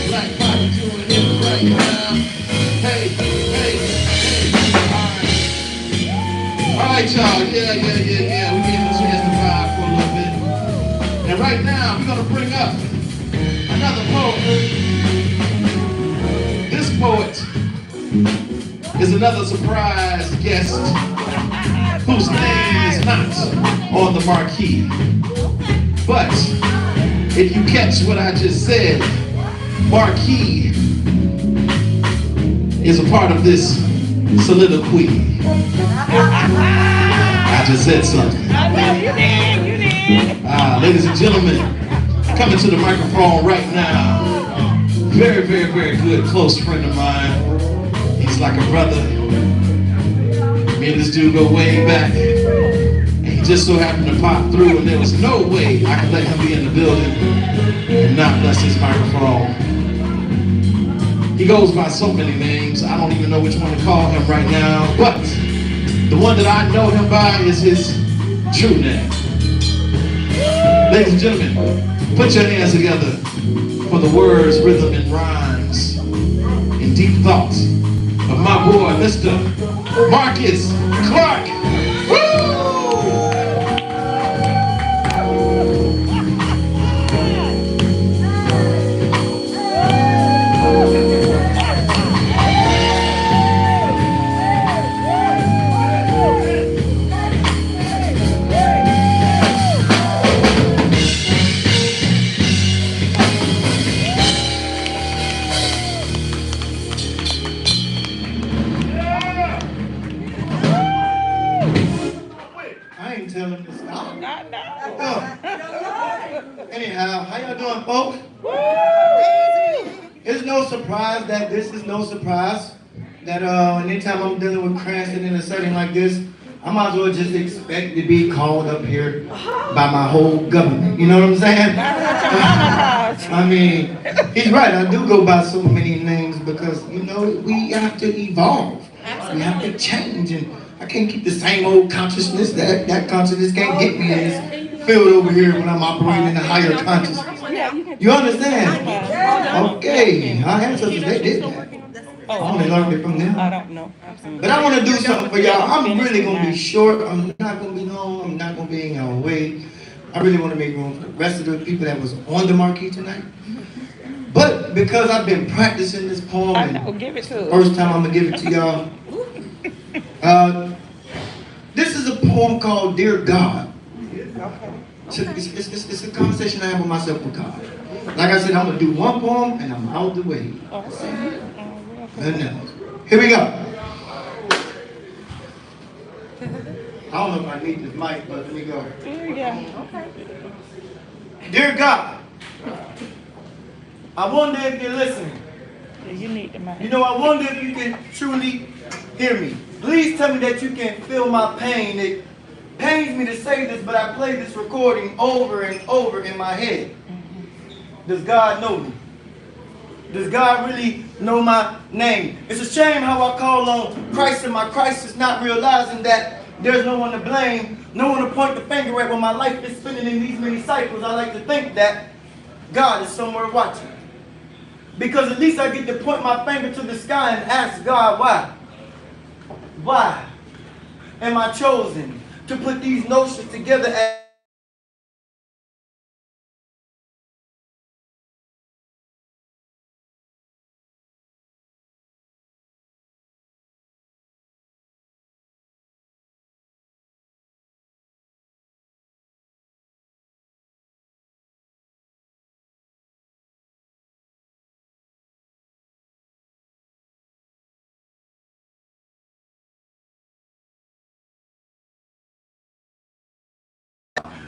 Black Pocket doing it right now. Hey, hey, hey. All right, y'all. Yeah. We gave a chance to vibe for a little bit. And right now, we're gonna bring up another poet. This poet is another surprise guest whose name is not on the marquee. But if you catch what I just said, marquee is a part of this soliloquy. I just said something. I know you did. Ladies and gentlemen, coming to the microphone right now, very good close friend of mine. He's like a brother. Me and this dude go way back. And he just so happened to pop through, and there was no way I could let him be in the building and not bless his microphone. He goes by so many names, I don't even know which one to call him right now, but the one that I know him by is his true name. Ladies and gentlemen, put your hands together for the words, rhythm, and rhymes and deep thoughts of my boy, Mr. Marcus Clark. Woo! Anyhow, how y'all doing, folks? It's no surprise that this is no surprise. that anytime I'm dealing with Cranston in a setting like this, I might as well just expect to be called up here by my whole government. You know what I'm saying? I mean, he's right. I do go by so many names because, you know, we have to evolve. We have to change. And I can't keep the same old consciousness. That consciousness can't get me in this field over here when I'm operating in a higher consciousness. You understand? Okay. Our ancestors, they did that. I only learned it from them. I don't know. But I want to do something for y'all. I'm really going to be short. I'm not going to be long. I'm not going to be in your way. I really want to make room for the rest of the people that was on the marquee tonight. But because I've been practicing this poem, and give it to us. first time I'm going to give it to y'all. This is a poem called Dear God. It's a conversation I have with myself with God. Like I said, I'm going to do one poem and I'm out the way. Nothing else. Here we go. I don't know if I need this mic, but let me go. Dear God, I wonder if you're listening. You need the mic. You know, I wonder if you can truly hear me. Please tell me that you can feel my pain. It pains me to say this, but I play this recording over and over in my head. Does God know me? Does God really know my name? It's a shame how I call on Christ in my crisis, not realizing that there's no one to blame, no one to point the finger at when my life is spinning in these many cycles. I like to think that God is somewhere watching. Because at least I get to point my finger to the sky and ask God why. Why am I chosen to put these notions together as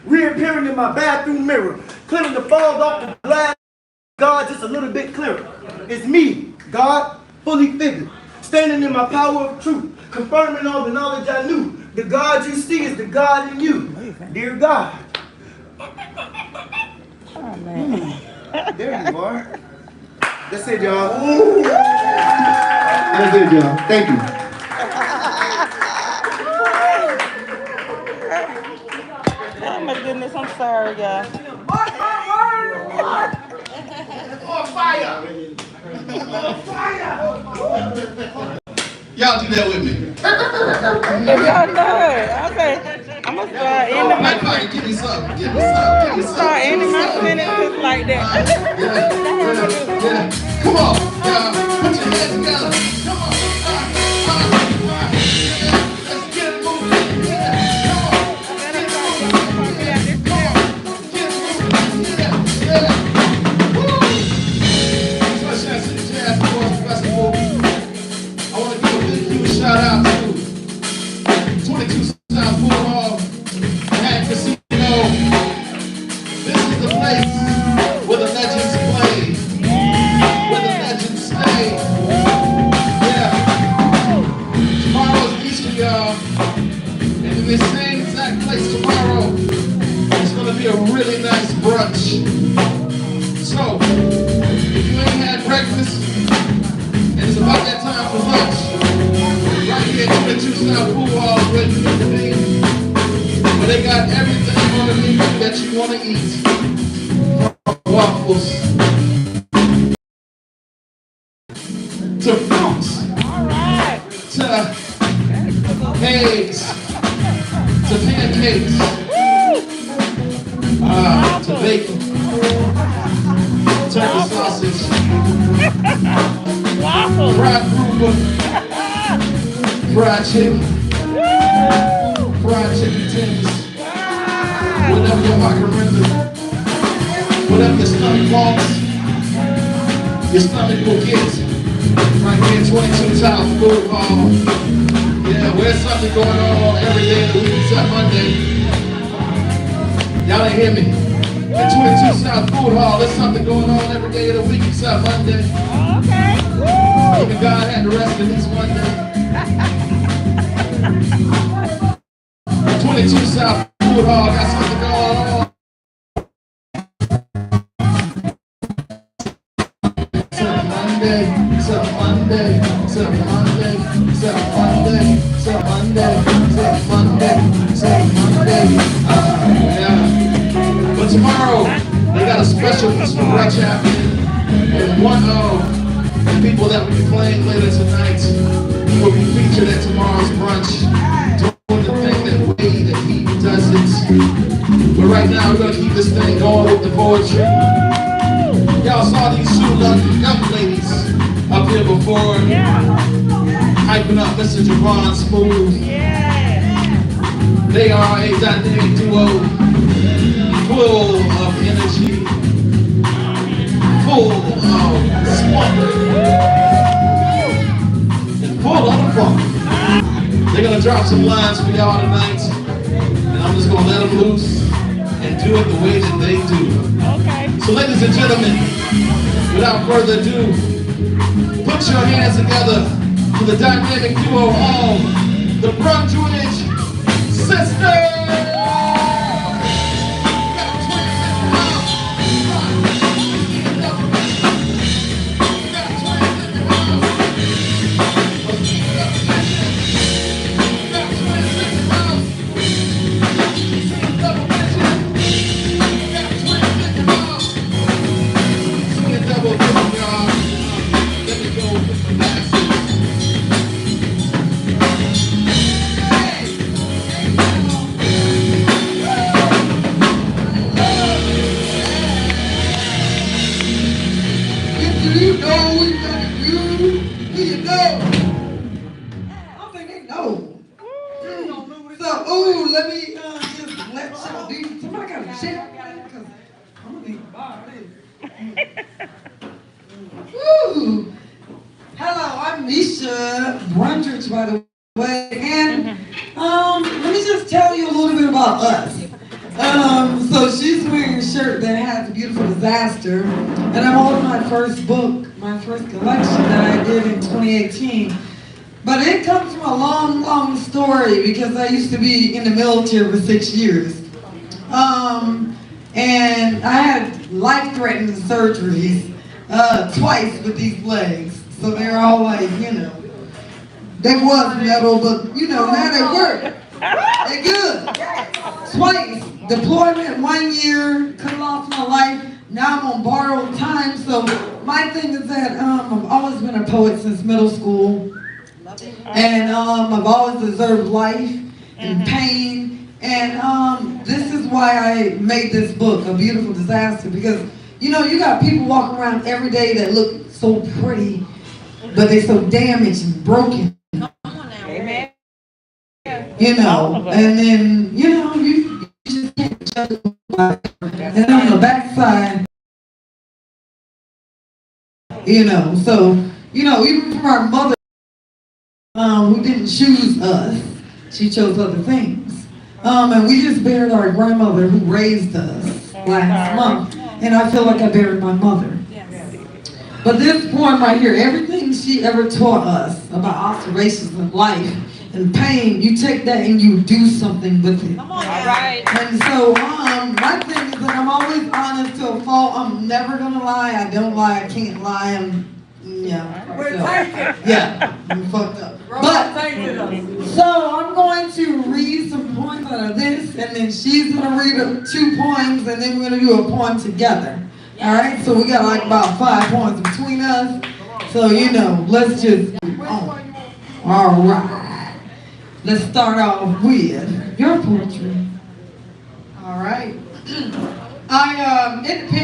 reappearing in my bathroom mirror, clearing the falls off the glass, God just a little bit clearer. It's me, God, fully figured, standing in my power of truth, confirming all the knowledge I knew. The God you see is the God in you. Dear God. Oh, man. There you are. That's it, y'all. That's it, y'all. Thank you. Oh, my goodness. I'm sorry, y'all. On fire! Y'all do that with me. If y'all know it, okay. I'm going to start ending my Give me some. Give me some. Give me some. start ending my sentences like that. Yeah. Come on, y'all. Put your hands together. Come on. Let's get it moving. Come on. Sunshine City Jazz Poetry Festival. I want to give a big, huge shout out to 22 South Boulevard and Casino. This is the place where the legends play, where the legends stay. Yeah. Tomorrow's Easter, y'all. And in this same exact place tomorrow, it's going to be a really nice brunch. So, if you ain't had breakfast, and it's about that time for lunch, right here at 22 South Boulevard, where you need to be, where they got everything on the menu that you want to eat. From waffles to fruits, to eggs, to pancakes, to bacon, turkey sausage, fried grouper, fried chicken tenders, whatever your heart can render, whatever your stomach wants, your stomach will get. Right here, 22 South Boulevard. Yeah, there's something going on every day of the week except Monday. Y'all ain't hear me. At 22 South Food Hall, there's something going on every day of the week except Monday. Okay. You hoping God had the rest of this one day. 22 South Food Hall, got something going on. Monday, till Monday, till Monday, till Monday, till Monday, till Monday, till Monday. Yeah. But tomorrow, they got a special piece for brunch happening. And one of the people that will be playing later tonight will be featured at tomorrow's brunch. Doing the thing that way that he does it. But right now, we're going to keep this thing going with the poetry. Y'all saw these two young ladies up here before, hyping up Mr. Javon Smooth. They are a dynamic duo, full of energy, full of spunk, and full of fun. They're gonna drop some lines for y'all tonight, and I'm just gonna let them loose and do it the way that they do. So ladies and gentlemen, without further ado, put your hands together for the dynamic duo of the Brunswick Sisters! Hello, I'm Misha Brundrich, by the way, and let me just tell you a little bit about us. So she's wearing a shirt that has a beautiful disaster, and I'm holding my first book, my first collection that I did in 2018. But it comes from a long, long story because I used to be in the military for 6 years. And I had life-threatening surgeries twice with these legs. So they're all like, you know, they was metal, but you know, now they work. They're good. Twice. Deployment 1 year, cut off my life. Now I'm on borrowed time. So my thing is that I've always been a poet since middle school. And I've always deserved life and pain. And this is why I made this book, A Beautiful Disaster, because you know, you got people walking around every day that look so pretty, but they're so damaged and broken. Amen. You know, and then, you know, you just can't judge them. And on the backside, you know, so, you know, even from our mother, who didn't choose us, she chose other things. And we just buried our grandmother who raised us last month. And I feel like I buried my mother. But this poem right here, everything she ever taught us about observations of life and pain, you take that and you do something with it. All right. And so my thing is that I'm always honest to a fault. I'm never gonna lie. I don't lie. I can't lie. I'm fucked up. But so I'm going to read some poems out of this, and then she's gonna read 2 poems, and then we're gonna do a poem together. All right. So we got like about 5 poems between us. So you know, let's just. All right. Let's start off with your poetry. All right. It depends.